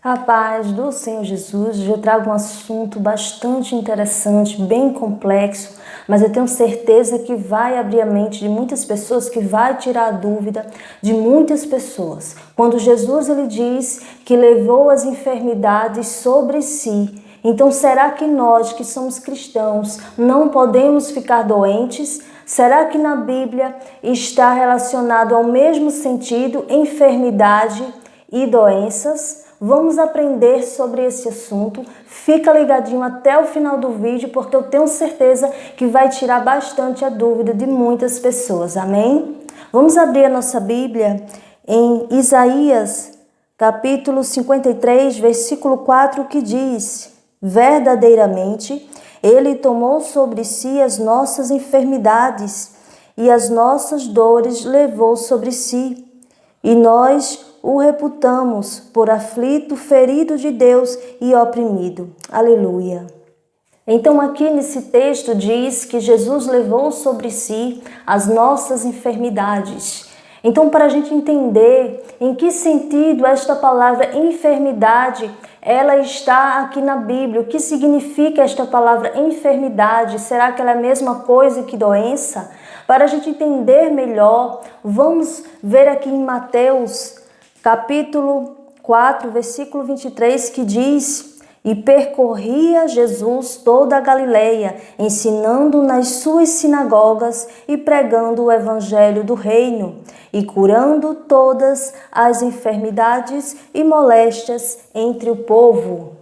A paz do Senhor Jesus. Hoje eu trago um assunto bastante interessante, bem complexo, mas eu tenho certeza que vai abrir a mente de muitas pessoas, que vai tirar a dúvida de muitas pessoas. Quando Jesus ele diz que levou as enfermidades sobre si, então será que nós que somos cristãos não podemos ficar doentes? Será que na Bíblia está relacionado ao mesmo sentido enfermidade e doenças? Vamos aprender sobre esse assunto. Fica ligadinho até o final do vídeo, porque eu tenho certeza que vai tirar bastante a dúvida de muitas pessoas. Amém? Vamos abrir a nossa Bíblia em Isaías, capítulo 53, versículo 4, que diz: verdadeiramente, Ele tomou sobre si as nossas enfermidades e as nossas dores levou sobre si. E nós o reputamos por aflito, ferido de Deus e oprimido. Aleluia. Então aqui nesse texto diz que Jesus levou sobre si as nossas enfermidades. Então, para a gente entender em que sentido esta palavra enfermidade ela está aqui na Bíblia, o que significa esta palavra enfermidade? Será que ela é a mesma coisa que doença? Para a gente entender melhor, vamos ver aqui em Mateus, capítulo 4, versículo 23, que diz: e percorria Jesus toda a Galileia, ensinando nas suas sinagogas e pregando o evangelho do reino, e curando todas as enfermidades e moléstias entre o povo.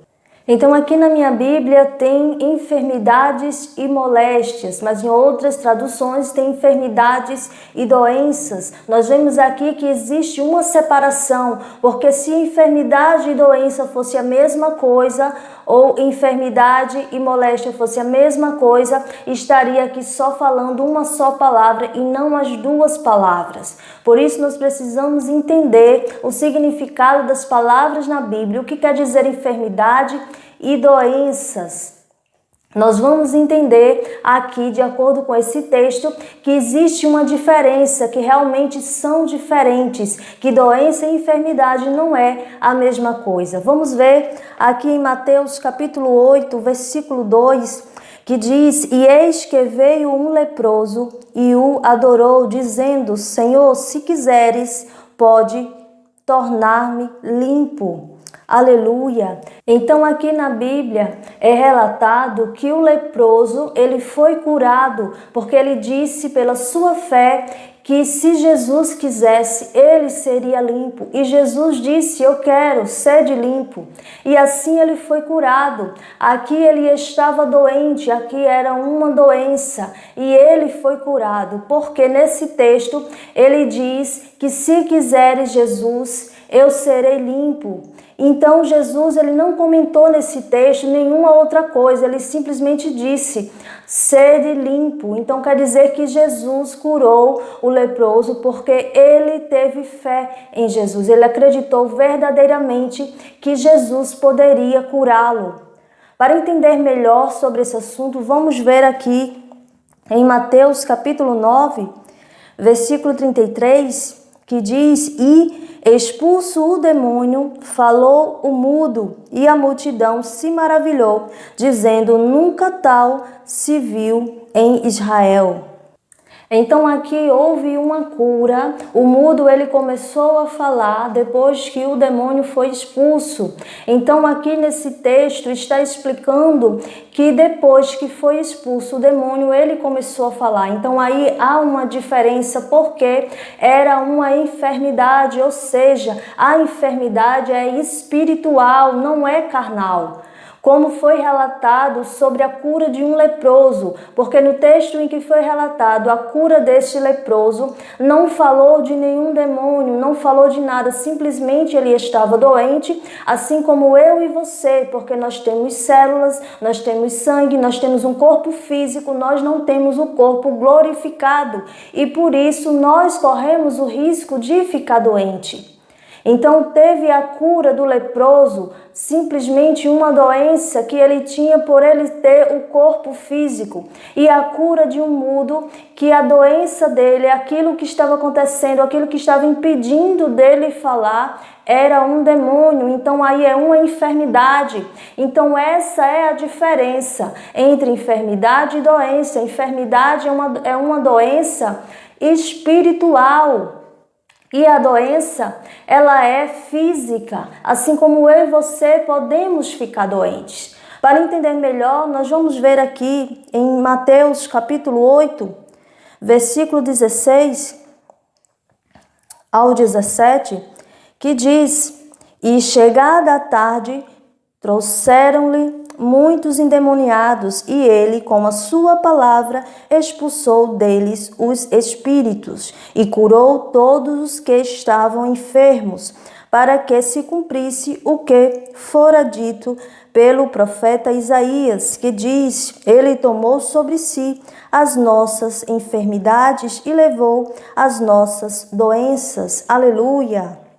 Então aqui na minha Bíblia tem enfermidades e moléstias, mas em outras traduções tem enfermidades e doenças. Nós vemos aqui que existe uma separação, porque se enfermidade e doença fosse a mesma coisa, ou enfermidade e moléstia fosse a mesma coisa, estaria aqui só falando uma só palavra e não as duas palavras. Por isso nós precisamos entender o significado das palavras na Bíblia, o que quer dizer enfermidade e doenças. Nós vamos entender aqui, de acordo com esse texto, que existe uma diferença, que realmente são diferentes, que doença e enfermidade não é a mesma coisa. Vamos ver aqui em Mateus capítulo 8, versículo 2, que diz: e eis que veio um leproso e o adorou, dizendo: Senhor, se quiseres, pode tornar-me limpo. Aleluia! Então aqui na Bíblia é relatado que o leproso ele foi curado porque ele disse pela sua fé que se Jesus quisesse, ele seria limpo. E Jesus disse: eu quero, sede limpo. E assim ele foi curado. Aqui ele estava doente, aqui era uma doença e ele foi curado. Porque nesse texto ele diz que se quiseres, Jesus, eu serei limpo. Então Jesus ele não comentou nesse texto nenhuma outra coisa, ele simplesmente disse: sede limpo. Então quer dizer que Jesus curou o leproso porque ele teve fé em Jesus, ele acreditou verdadeiramente que Jesus poderia curá-lo. Para entender melhor sobre esse assunto, vamos ver aqui em Mateus capítulo 9, versículo 33, que diz: e expulso o demônio, falou o mudo, e a multidão se maravilhou, dizendo: nunca tal se viu em Israel. Então aqui houve uma cura, o mudo ele começou a falar depois que o demônio foi expulso. Então aqui nesse texto está explicando que depois que foi expulso o demônio, ele começou a falar. Então aí há uma diferença porque era uma enfermidade, ou seja, a enfermidade é espiritual, não é carnal. Como foi relatado sobre a cura de um leproso, porque no texto em que foi relatado a cura deste leproso, não falou de nenhum demônio, não falou de nada, simplesmente ele estava doente, assim como eu e você, porque nós temos células, nós temos sangue, nós temos um corpo físico, nós não temos o corpo glorificado e por isso nós corremos o risco de ficar doente. Então teve a cura do leproso, simplesmente uma doença que ele tinha por ele ter o corpo físico. E a cura de um mudo, que a doença dele, aquilo que estava acontecendo, aquilo que estava impedindo dele falar, era um demônio. Então aí é uma enfermidade. Então essa é a diferença entre enfermidade e doença. Enfermidade é uma doença espiritual. E a doença, ela é física, assim como eu e você podemos ficar doentes. Para entender melhor, nós vamos ver aqui em Mateus capítulo 8, versículo 16 ao 17, que diz: E chegada a tarde, trouxeram-lhe muitos endemoniados, e ele, com a sua palavra, expulsou deles os espíritos, e curou todos os que estavam enfermos, para que se cumprisse o que fora dito pelo profeta Isaías, que diz: Ele tomou sobre si as nossas enfermidades e levou as nossas doenças. Aleluia!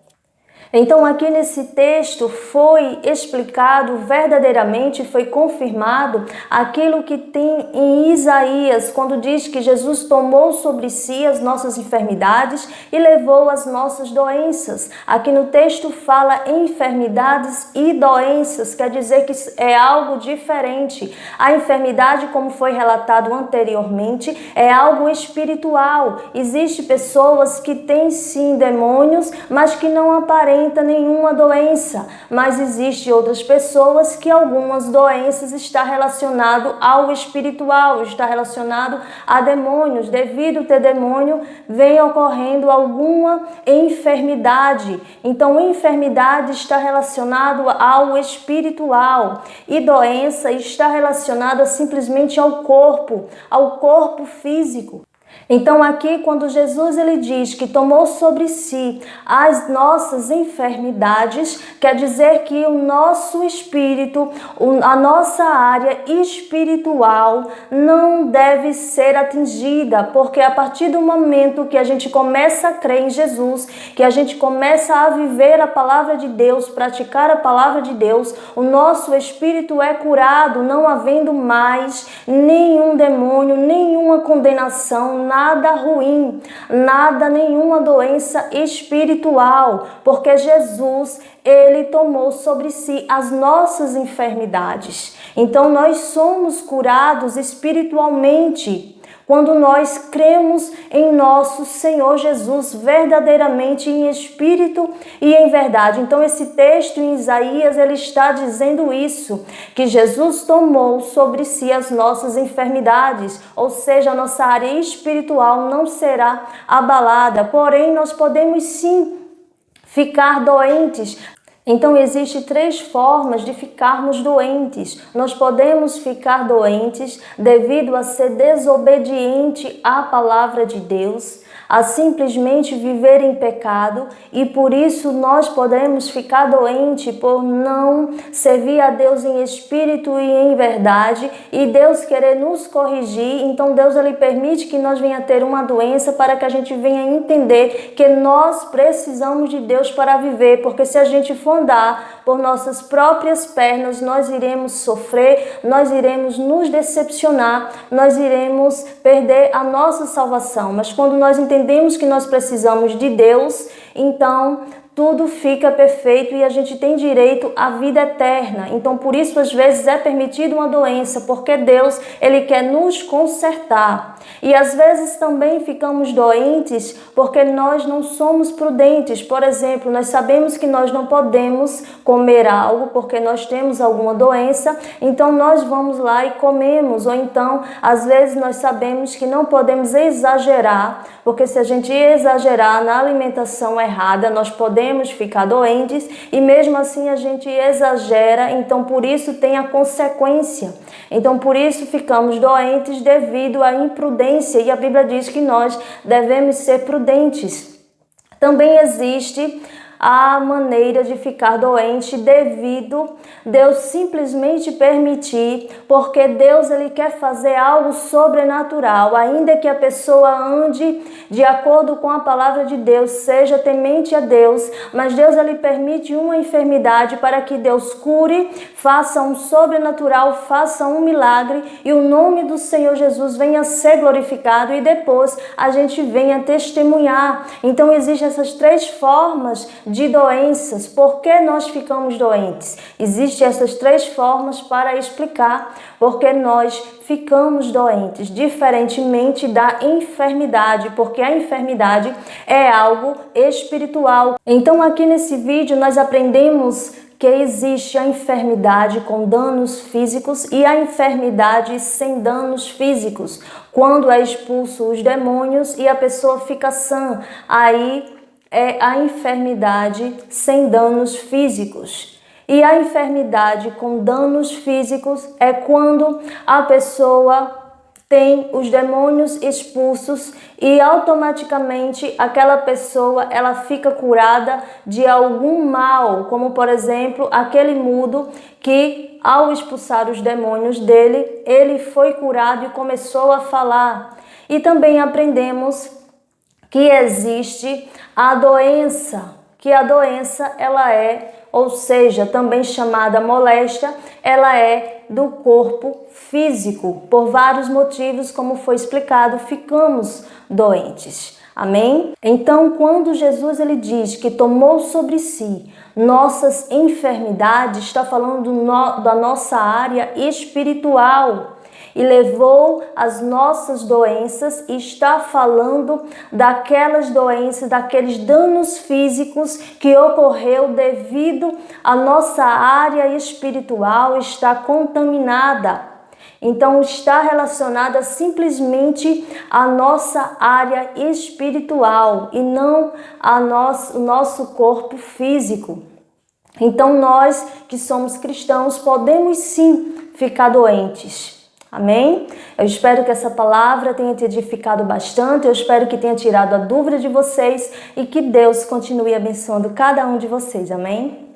Então aqui nesse texto foi explicado verdadeiramente, foi confirmado aquilo que tem em Isaías, quando diz que Jesus tomou sobre si as nossas enfermidades e levou as nossas doenças. Aqui no texto fala enfermidades e doenças, quer dizer que é algo diferente. A enfermidade, como foi relatado anteriormente, é algo espiritual. Existem pessoas que têm sim demônios, mas que não aparentam nenhuma doença, mas existe outras pessoas que algumas doenças está relacionado ao espiritual, está relacionado a demônios. Devido a ter demônio, vem ocorrendo alguma enfermidade. Então, enfermidade está relacionado ao espiritual e doença está relacionada simplesmente ao corpo físico. Então aqui quando Jesus ele diz que tomou sobre si as nossas enfermidades, quer dizer que o nosso espírito, a nossa área espiritual não deve ser atingida, porque a partir do momento que a gente começa a crer em Jesus, que a gente começa a viver a palavra de Deus, praticar a palavra de Deus, o nosso espírito é curado, não havendo mais nenhum demônio, nenhuma condenação, nada ruim, nenhuma doença espiritual, porque Jesus, ele tomou sobre si as nossas enfermidades. Então nós somos curados espiritualmente quando nós cremos em nosso Senhor Jesus verdadeiramente em espírito e em verdade. Então esse texto em Isaías, ele está dizendo isso, que Jesus tomou sobre si as nossas enfermidades, ou seja, a nossa área espiritual não será abalada, porém nós podemos sim ficar doentes. Então, existem 3 formas de ficarmos doentes. Nós podemos ficar doentes devido a ser desobediente à palavra de Deus, a simplesmente viver em pecado, e por isso nós podemos ficar doentes por não servir a Deus em espírito e em verdade, e Deus querer nos corrigir. Então Deus ele permite que nós venha ter uma doença para que a gente venha entender que nós precisamos de Deus para viver, porque se a gente for andar por nossas próprias pernas, nós iremos sofrer, nós iremos nos decepcionar, nós iremos perder a nossa salvação. Mas quando nós entendemos que nós precisamos de Deus, então tudo fica perfeito e a gente tem direito à vida eterna. Então, por isso, às vezes, é permitido uma doença, porque Deus, ele quer nos consertar. E, às vezes, também ficamos doentes porque nós não somos prudentes. Por exemplo, nós sabemos que nós não podemos comer algo porque nós temos alguma doença, então nós vamos lá e comemos. Ou então, às vezes, nós sabemos que não podemos exagerar, porque se a gente exagerar na alimentação errada, nós podemos ficar doentes e mesmo assim a gente exagera, então por isso tem a consequência. Então por isso ficamos doentes devido à imprudência, e a Bíblia diz que nós devemos ser prudentes. Também existe a maneira de ficar doente devido Deus simplesmente permitir, porque Deus ele quer fazer algo sobrenatural, ainda que a pessoa ande de acordo com a palavra de Deus, seja temente a Deus, mas Deus ele permite uma enfermidade para que Deus cure, faça um sobrenatural, faça um milagre e o nome do Senhor Jesus venha ser glorificado e depois a gente venha testemunhar. Então existem essas três formas de doenças. Por que nós ficamos doentes? Existem essas três formas para explicar porque nós ficamos doentes, diferentemente da enfermidade, porque a enfermidade é algo espiritual. Então aqui nesse vídeo nós aprendemos que existe a enfermidade com danos físicos e a enfermidade sem danos físicos. Quando é expulso os demônios e a pessoa fica sã, aí é a enfermidade sem danos físicos. E a enfermidade com danos físicos é quando a pessoa tem os demônios expulsos e automaticamente aquela pessoa ela fica curada de algum mal, como por exemplo aquele mudo que ao expulsar os demônios dele, ele foi curado e começou a falar. E também aprendemos que existe a doença, que a doença ela é, ou seja, também chamada moléstia, ela é do corpo físico. Por vários motivos, como foi explicado, ficamos doentes. Amém? Então, quando Jesus ele diz que tomou sobre si nossas enfermidades, está falando da nossa área espiritual. E levou as nossas doenças e está falando daquelas doenças, daqueles danos físicos que ocorreu devido à nossa área espiritual estar contaminada. Então está relacionada simplesmente à nossa área espiritual e não o nosso corpo físico. Então nós que somos cristãos podemos sim ficar doentes. Amém? Eu espero que essa palavra tenha te edificado bastante, eu espero que tenha tirado a dúvida de vocês e que Deus continue abençoando cada um de vocês. Amém?